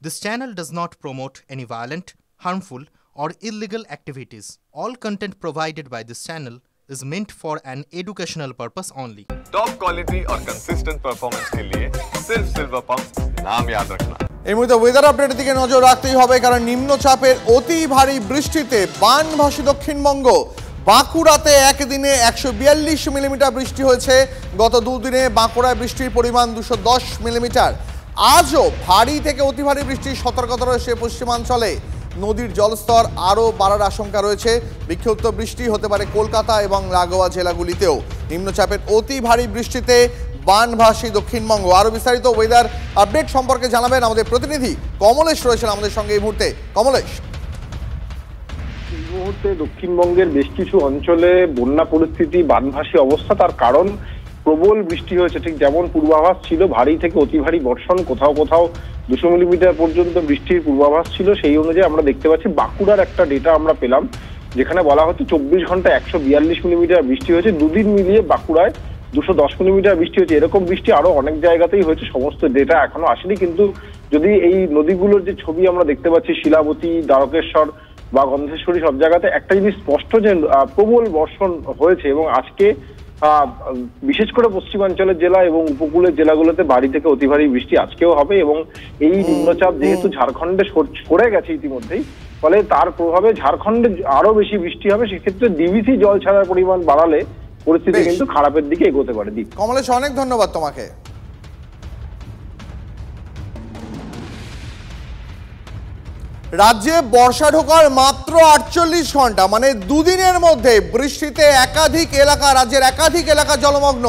This channel does not promote any violent, harmful, or illegal activities. All content provided by this channel is meant for an educational purpose only. Top quality और consistent performance के लिए सिर्फ silver pump नाम याद रखना। এই মুহূর্তে weather আপডেটের দিকে নজর রাখতেই হবে, কারণ নিম্নচাপের অতি ভারী বৃষ্টিতে বানভাসী দক্ষিণবঙ্গ। বাঁকুড়াতে একদিনে 142 মিলিমিটার বৃষ্টি হয়েছে। গত দুদিনে বাঁকুড়ায় বৃষ্টির পরিমাণ 210 মিলিমিটার। আজও ভারী থেকে অতি ভারী বৃষ্টির সতর্কতা রয়েছে পশ্চিমাঞ্চলে। নদীর জলস্তর আরও বাড়ার আশঙ্কা রয়েছে। বিক্ষিপ্ত বৃষ্টি হতে পারে কলকাতা এবং লাগোয়া জেলাগুলিতেও। নিম্নচাপের অতি ভারী বৃষ্টিতে বানভাসী দক্ষিণবঙ্গ। আরও বিস্তারিত ওয়েদার আপডেট সম্পর্কে জানাবেন আমাদের প্রতিনিধি কমলেশ রয়েছেন আমাদের সঙ্গে এই মুহূর্তে। কমলেশ, এই মুহূর্তে দক্ষিণবঙ্গের বেশ কিছু অঞ্চলে বন্যা পরিস্থিতি, বানভাসী অবস্থা। তার কারণ প্রবল বৃষ্টি হয়েছে। ঠিক যেমন পূর্বাভাস ছিল ভারী থেকে অতি ভারী বর্ষণ, কোথাও কোথাও 200 মিলিমিটার পর্যন্ত বৃষ্টির পূর্বাভাস ছিল। সেই অনুযায়ী আমরা দেখতে পাচ্ছি বাঁকুড়ার একটা ডেটা আমরা পেলাম, যেখানে বলা হচ্ছে 24 ঘন্টায় 142 মিলিমিটার বৃষ্টি হয়েছে। দুদিন মিলিয়ে বাঁকুড়ায় 210 মিলিমিটার বৃষ্টি হয়েছে। এরকম বৃষ্টি আরো অনেক জায়গাতেই হয়েছে, সমস্ত ডেটা এখনো আসেনি। কিন্তু যদি এই নদীগুলোর যে ছবি আমরা দেখতে পাচ্ছি, শিলাবতী, দ্বারকেশ্বর বা গন্ধেশ্বরী, সব জায়গাতে একটা জিনিস স্পষ্ট যে প্রবল বর্ষণ হয়েছে। এবং আজকে বিশেষ করে পশ্চিমাঞ্চলের জেলা এবং উপকূলের জেলাগুলোতে ভারী থেকে অতি ভারী বৃষ্টি আজকেও হবে। এবং এই নিম্নচাপ যেহেতু ঝাড়খণ্ডে সরে গেছে ইতিমধ্যেই, ফলে তার প্রভাবে ঝাড়খণ্ডে আরো বেশি বৃষ্টি হবে। সেক্ষেত্রে ডিভিসি জল ছাড়ার পরিমাণ বাড়ালে পরিস্থিতি কিন্তু খারাপের দিকে এগোতে পারে। কমলেশ, অনেক ধন্যবাদ তোমাকে। রাজ্যে বর্ষা ঢোকার মাত্র 48 ঘন্টা, মানে দুদিনের মধ্যে বৃষ্টিতে রাজ্যের একাধিক এলাকা জলমগ্ন।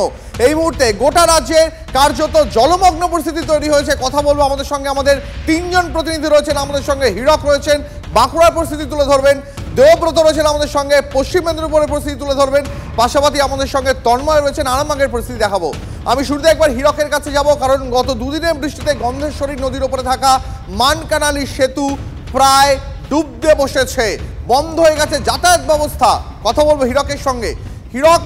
এই মুহূর্তে গোটা রাজ্যে কার্যত জলমগ্ন পরিস্থিতি তৈরি হয়েছে। কথা বলবো আমাদের সঙ্গে, আমাদের 3 জন প্রতিনিধি রয়েছেন আমাদের সঙ্গে। হীরক রয়েছেন, বাঁকুড়ার পরিস্থিতি তুলে ধরবেন। দেবব্রত রয়েছেন আমাদের সঙ্গে, পশ্চিম মেদিনীপুরের পরিস্থিতি তুলে ধরবেন। পাশাপাশি আমাদের সঙ্গে তন্ময় রয়েছেন, আরামবাগের পরিস্থিতি দেখাবো। আমি শুরুতে একবার হীরকের কাছে যাব, কারণ গত দুদিনের বৃষ্টিতে গন্ধেশ্বরী নদীর উপরে থাকা মানকানালি সেতু প্রায় ডুবতে বসেছে, বন্ধ হয়ে গেছে যাতায়াত ব্যবস্থা। কথা বলবো হীরকের সঙ্গে। হীরক,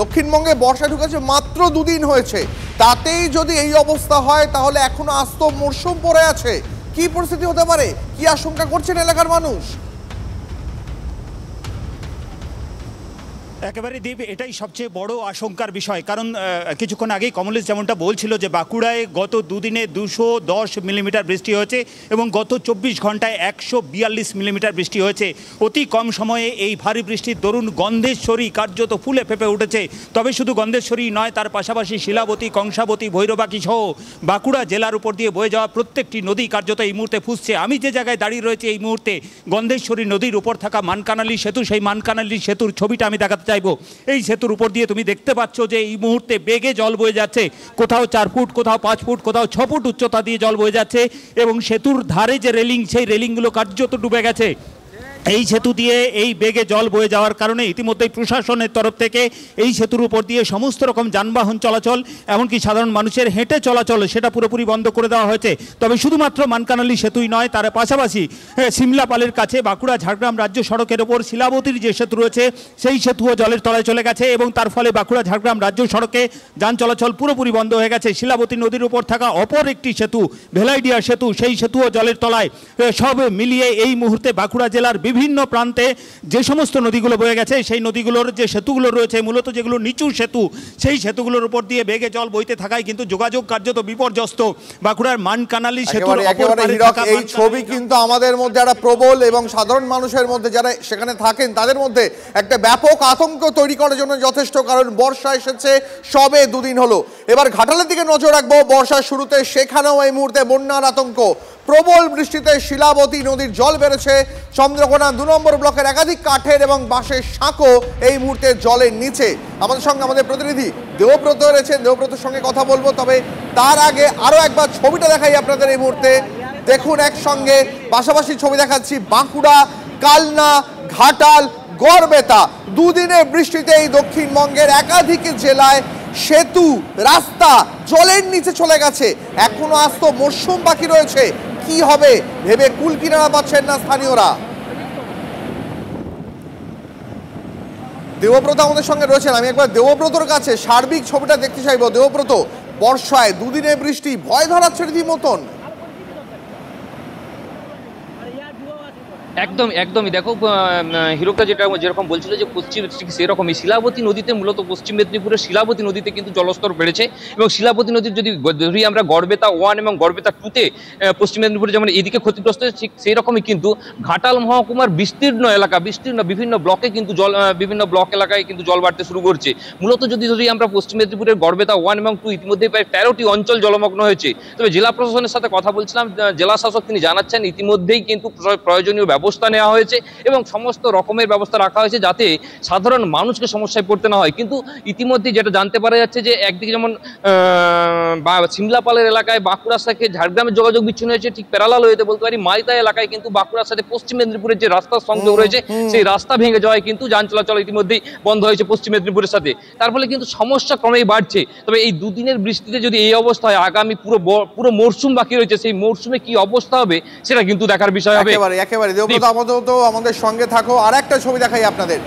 দক্ষিণবঙ্গে বর্ষা ঢুকেছে মাত্র দুদিন হয়েছে, তাতেই যদি এই অবস্থা হয় তাহলে এখনো আস্ত মরশুম পড়ে আছে। কি পরিস্থিতি হতে পারে, কি আশঙ্কা করছেন এলাকার মানুষ? একেবারে দীপ, এটাই সবচেয়ে বড় আশঙ্কার বিষয়। কারণ কিছুক্ষণ আগেই কমলেশ যেমনটা বলছিল যে বাঁকুড়ায় গত দুদিনে 210 মিলিমিটার বৃষ্টি হয়েছে এবং গত 24 ঘন্টায় 142 মিলিমিটার বৃষ্টি হয়েছে। অতি কম সময়ে এই ভারী বৃষ্টির দরুন গন্ধেশ্বরী কার্যত ফুলে ফেঁপে উঠেছে। তবে শুধু গন্ধেশ্বরী নয়, তার পাশাপাশি শিলাবতী, কংসাবতী, ভৈরবাকি সহ বাঁকুড়া জেলার উপর দিয়ে বয়ে যাওয়া প্রত্যেকটি নদী কার্যত এই মুহূর্তে ফুসছে। আমি যে জায়গায় দাঁড়িয়ে রয়েছে এই মুহূর্তে গন্ধেশ্বরী নদীর উপর থাকা মানকানালি সেতু, সেই মানকানালি সেতুর ছবিটা আমি দেখাতে চাইবো। এই সেতুর উপর দিয়ে তুমি দেখতে পাচ্ছ যে এই মুহূর্তে বেগে জল বয়ে যাচ্ছে। কোথাও 4 ফুট, কোথাও 5 ফুট, কোথাও 6 ফুট উচ্চতা দিয়ে জল বয়ে যাচ্ছে। এবং সেতুর ধারে যে রেলিং, সেই রেলিংগুলো কার্যত ডুবে গেছে। এই সেতু দিয়ে এই বেগে জল বয়ে যাওয়ার কারণে ইতিমধ্যেই প্রশাসনের তরফ থেকে এই সেতুর উপর দিয়ে সমস্ত রকম যানবাহন চলাচল, এমনকি সাধারণ মানুষের হেঁটে চলাচল, সেটা পুরোপুরি বন্ধ করে দেওয়া হয়েছে। তবে শুধুমাত্র মানকানালি সেতুই নয়, তার পাশাপাশি সিমলাপালের কাছে বাঁকুড়া ঝাড়গ্রাম রাজ্য সড়কের ওপর শিলাবতীর যে সেতু রয়েছে, সেই সেতুও জলের তলায় চলে গেছে এবং তার ফলে বাঁকুড়া ঝাড়গ্রাম রাজ্য সড়কে যান চলাচল পুরোপুরি বন্ধ হয়ে গেছে। শিলাবতী নদীর উপর থাকা অপর একটি সেতু, ভেলাইডিয়া সেতু, সেই সেতুও জলের তলায়। সব মিলিয়ে এই মুহূর্তে বাঁকুড়া জেলার বিভিন্ন প্রান্তে যে সমস্ত নদীগুলো বয়ে গেছে, সেই নদীগুলোর যে সেতুগুলো রয়েছে, মূলত যেগুলো নিচু সেতু, সেই সেতুগুলোর উপর দিয়ে বেগে জল বইতে থাকায় কিন্তু যোগাযোগ কার্যত বিপর্যস্ত। বাঁকুড়ার মানকানালি সেতু, এই ছবি কিন্তু আমাদের মধ্যে একটা প্রবল এবং সাধারণ মানুষের মধ্যে যারা সেখানে থাকেন তাদের মধ্যে একটা ব্যাপক আতঙ্ক তৈরি করার জন্য যথেষ্ট। কারণ বর্ষা এসেছে সবে দুদিন হলো। এবার ঘাটালের দিকে নজর রাখবো। বর্ষার শুরুতে সেখানেও এই মুহূর্তে বন্যার আতঙ্ক। প্রবল বৃষ্টিতে শিলাবতী নদীর জল বেড়েছে। চন্দ্রকোনা 2 নম্বর ব্লকের একাধিক কাঠের এবং বাঁশের সাঁকো এই মুহূর্তে জলের নিচে। আমাদের সঙ্গে আমাদের প্রতিনিধি দেবব্রত রয়েছেন, দেবব্রতের সঙ্গে কথা বলবো। তবে তার আগে আরো একবার ছবিটা দেখাই আপনাদের এই মুহূর্তে। দেখুন একসঙ্গে পাশাপাশি ছবি দেখাচ্ছি। বাঁকুড়া, কালনা, ঘাটাল, গড়বেতা, দুদিনের বৃষ্টিতে এই দক্ষিণবঙ্গের একাধিক জেলায় সেতু, রাস্তা জলের নিচে চলে গেছে। এখনো আস্ত মরশুম বাকি রয়েছে। কি হবে ভেবে কুল কিনারা পাচ্ছেন না স্থানীয়রা। দেবব্রত আমাদের সঙ্গে রয়েছেন, আমি একবার দেবব্রতর কাছে সার্বিক ছবিটা দেখতে চাইবো। দেবব্রত, বর্ষায় দুদিনে বৃষ্টি ভয় ধরাচ্ছে রীতিমতন। একদমই দেখো হিরোকা যেরকম বলছিল যে পশ্চিম ঠিক সেরকমই শিলাবতী নদীতে মূলত পশ্চিম মেদিনীপুরের শিলাবতী নদীতে কিন্তু জলস্তর বেড়েছে এবং শিলাবতী নদীর যদি ধরি আমরা গড়বেতা 1 এবং গড়বেতা 2-তে পশ্চিম মেদিনীপুরে যেমন এদিকে ক্ষতিগ্রস্ত হয়েছে ঠিক সেই রকমই কিন্তু ঘাটাল মহকুমার বিস্তীর্ণ বিভিন্ন ব্লকে কিন্তু বিভিন্ন ব্লক এলাকায় কিন্তু জল বাড়তে শুরু করছে। মূলত যদি ধরি আমরা পশ্চিম মেদিনীপুরের গড়বেতা 1 এবং 2 ইতিমধ্যে প্রায় 13টি অঞ্চল জলমগ্ন হয়েছে। তবে জেলা প্রশাসনের সাথে কথা বলছিলাম, জেলা শাসক তিনি জানাচ্ছেন ইতিমধ্যেই কিন্তু প্রয়োজনীয় ব্যবস্থা নেওয়া হয়েছে এবং সমস্ত রকমের ব্যবস্থা রাখা হয়েছে যাতে সাধারণ মানুষকে সমস্যায় পড়তে না হয়। কিন্তু ইতিমধ্যে যেটা জানতে পারা যাচ্ছে যে একদিকে যেমন সিমলাপালের এলাকায় বাঁকুড়ার সাথে ঝাড়গ্রামের যোগাযোগ বিচ্ছিন্ন হয়েছে, ঠিক প্যারালাল হয়েতে বলতে পারি মাইতা এলাকায় কিন্তু বাঁকুড়ার সাথে পশ্চিম মেদিনীপুরের যে রাস্তার সংযোগ রয়েছে সেই রাস্তা ভেঙে যাওয়ায় কিন্তু যান চলাচল ইতিমধ্যেই বন্ধ হয়েছে পশ্চিম মেদিনীপুরের সাথে। তার ফলে কিন্তু সমস্যা ক্রমেই বাড়ছে। তবে এই দুদিনের বৃষ্টিতে যদি এই অবস্থা হয়, আগামী পুরো মরশুম বাকি রয়েছে, সেই মরশুমে কি অবস্থা হবে সেটা কিন্তু দেখার বিষয় হবে। একেবারে দেবব্রত আমাদের সঙ্গে থাকো। আর একটা ছবি দেখাই আপনাদের,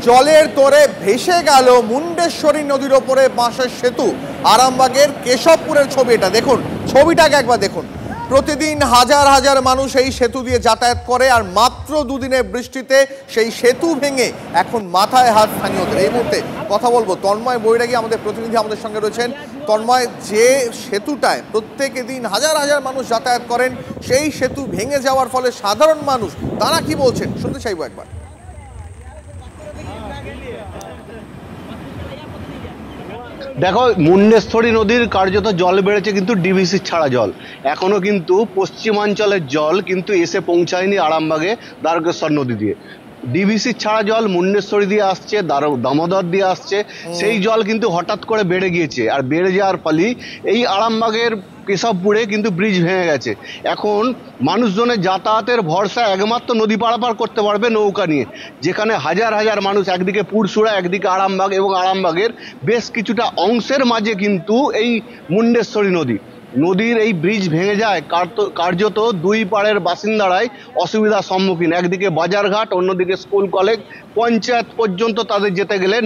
জলের তোরে ভেসে গেল মুন্ডেশ্বরী নদীর ওপরে বাঁশের সেতু। আরামবাগের কেশবপুরের ছবি এটা, দেখুন ছবিটাকে একবার দেখুন। প্রতিদিন হাজার হাজার মানুষ এই সেতু দিয়ে যাতায়াত করে, আর মাত্র দুদিনের বৃষ্টিতে সেই সেতু ভেঙে এখন মাথায় হাত স্থানীয়দের। এই মুহূর্তে কথা বলবো তন্ময় বৈরাগী, আমাদের প্রতিনিধি আমাদের সঙ্গে রয়েছেন। তন্ময়, যে সেতুটায় প্রত্যেক দিন হাজার হাজার মানুষ যাতায়াত করেন, সেই সেতু ভেঙে যাওয়ার ফলে সাধারণ মানুষ তারা কি বলছেন শুনতে চাইবো একবার। দেখো, মুন্ডেশ্বরী নদীর কার্যত জল বেড়েছে কিন্তু ডিভিসির ছাড়া জল। এখনও কিন্তু পশ্চিমাঞ্চলের জল কিন্তু এসে পৌঁছায়নি আরামবাগে দ্বারকেশ্বর নদী দিয়ে। ডিভিসির ছাড়া জল মুন্ডেশ্বরী দিয়ে আসছে, দামোদর দিয়ে আসছে, সেই জল কিন্তু হঠাৎ করে বেড়ে গিয়েছে। আর বেড়ে যাওয়ার ফলে এই আরামবাগের কেশবপুরে কিন্তু ব্রিজ ভেঙে গেছে। এখন মানুষজনের যাতায়াতের ভরসা একমাত্র নদী পারাপার করতে পারবে নৌকা নিয়ে, যেখানে হাজার হাজার মানুষ, একদিকে পুরসুরা একদিকে আরামবাগ, এবং আরামবাগের বেশ কিছুটা অংশের মাঝে কিন্তু এই মুন্ডেশ্বরী নদীর এই ব্রিজ ভেঙে যায়। কার্যত দুই পাড়ের বাসিন্দারাই অসুবিধার সম্মুখীন। একদিকে বাজারঘাট, অন্যদিকে স্কুল কলেজ, পঞ্চায়েত পর্যন্ত তাদের যেতে গেলে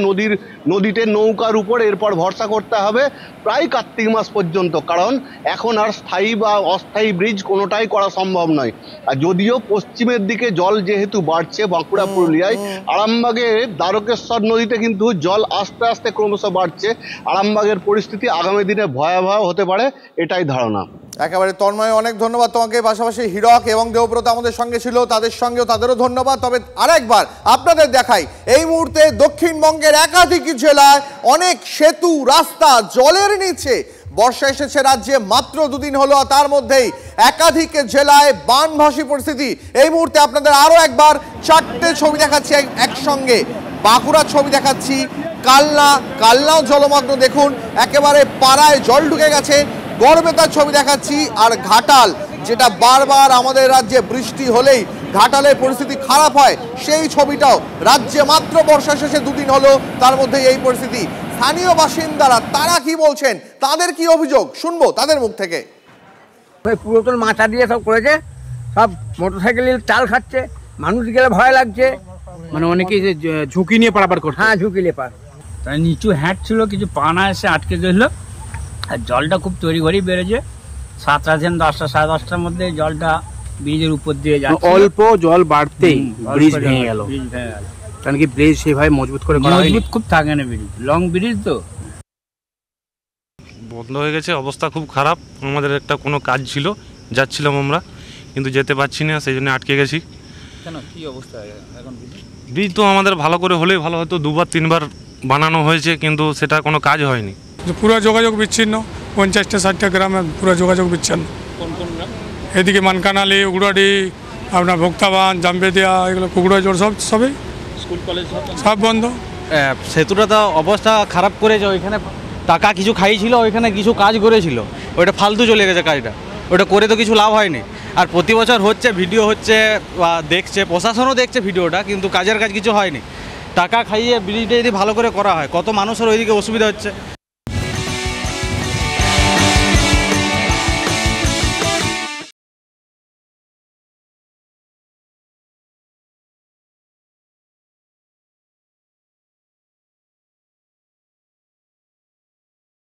নদীতে নৌকার উপর এরপর ভরসা করতে হবে প্রায় কার্তিক মাস পর্যন্ত, কারণ এখন আর স্থায়ী বা অস্থায়ী ব্রিজ কোনোটাই করা সম্ভব নয়। আর যদিও পশ্চিমের দিকে জল যেহেতু বাড়ছে বাঁকুড়া পুরুলিয়ায়, আরামবাগে দ্বারকেশ্বর নদীতে কিন্তু জল আস্তে আস্তে ক্রমশ বাড়ছে। আরামবাগের পরিস্থিতি আগামী দিনে ভয়াবহ হতে পারে, এটাই ধারণা। একেবারে তন্ময়, অনেক ধন্যবাদ তোমাকে। পাশাপাশি হীরক এবং দেবব্রত আমাদের সঙ্গে ছিল, তাদেরও ধন্যবাদ। তবে আরেকবার আপনাদের দেখাই, এই মুহূর্তে দক্ষিণবঙ্গের একাধিক জেলায় অনেক সেতু রাস্তা জলের নিচে। বর্ষা এসেছে রাজ্যে মাত্র দুদিন হলো, তার মধ্যেই একাধিক জেলায় বানভাসী পরিস্থিতি। এই মুহূর্তে আপনাদের আরো একবার চারটে ছবি দেখাচ্ছি একসঙ্গে। বাঁকুড়ার ছবি দেখাচ্ছি, কালনাও জলমগ্ন, দেখুন একেবারে পাড়ায় জল ঢুকে গেছে। গড়বেতার ছবি দেখাচ্ছি, আর ঘাটাল, যেটা বারবার আমাদের রাজ্যে বৃষ্টি হলেই ঘাটালের পরিস্থিতি খারাপ হয়, সেই ছবিটাও। রাজ্যে মাত্র বর্ষা শেষে দুদিন হলো, তার মধ্যে এই পরিস্থিতি। স্থানীয় বাসিন্দারা তারা কি বলছেন, তাদের কি অভিযোগ, শুনবো তাদের মুখ থেকে। পুরাতন মাথা দিয়ে সব করেছে, সব মোটরসাইকেলের চাল খাচ্ছে, মানুষ গেলে ভয় লাগছে। মানে অনেকেই ঝুঁকি নিয়ে পারাপার করছে। হ্যাঁ, ঝুঁকি নিয়ে পার। তাই নিচু হ্যাট ছিল, কিছু পানা এসে আটকে গেল, আর জলটা খুব তড়িঘড়ি বেড়েছে। 7টা থেকে 10টা, 10:30টার মধ্যে জলটা ব্রিজের উপর দিয়ে যাচ্ছে। অল্প জল বাড়তেই ব্রিজ ভেঙে গেল। কারণ কি ব্রিজ সেভাবে মজবুত করে করা হয়নি, মজবুত খুব থাকে না ব্রিজ, লং ব্রিজ তো বন্ধ হয়ে গেছে। অবস্থা খুব খারাপ। আমাদের একটা কোনো কাজ ছিল, যাচ্ছিলাম আমরা, কিন্তু যেতে পারছি না, সেই জন্য আটকে গেছি। কেন, কি অবস্থা এখন? ব্রিজ তো আমাদের ভালো করে হলেই ভালো হতো, 2বার 3বার বানানো হয়েছে, কিন্তু সেটা কোনো কাজ হয়নি। পুরো যোগাযোগ বিচ্ছিন্ন, 50টা 60টা গ্রামে পুরো যোগাযোগ বিচ্ছিন্ন। এদিকে মানকানালি, উগড়াডি, আপনার ভোক্তাবান, জামবেদিয়া, এগুলো কুকুড়াজোড় সবই স্কুল কলেজ সব বন্ধ। সেতুটা তো অবস্থা খারাপ করেছে। ওইখানে টাকা কিছু খাইছিল, ওইখানে কিছু কাজ করেছিল, ওইটা ফালতু চলে গেছে কাজটা। ওটা করে তো কিছু লাভ হয়নি। আর প্রতি বছর হচ্ছে, ভিডিও হচ্ছে বা দেখছে, প্রশাসনও দেখছে ভিডিওটা, কিন্তু কাজের কাজ কিছু হয়নি। টাকা খাইয়ে ব্রিজটা যদি ভালো করে করা হয়, কত মানুষের ওইদিকে অসুবিধা হচ্ছে।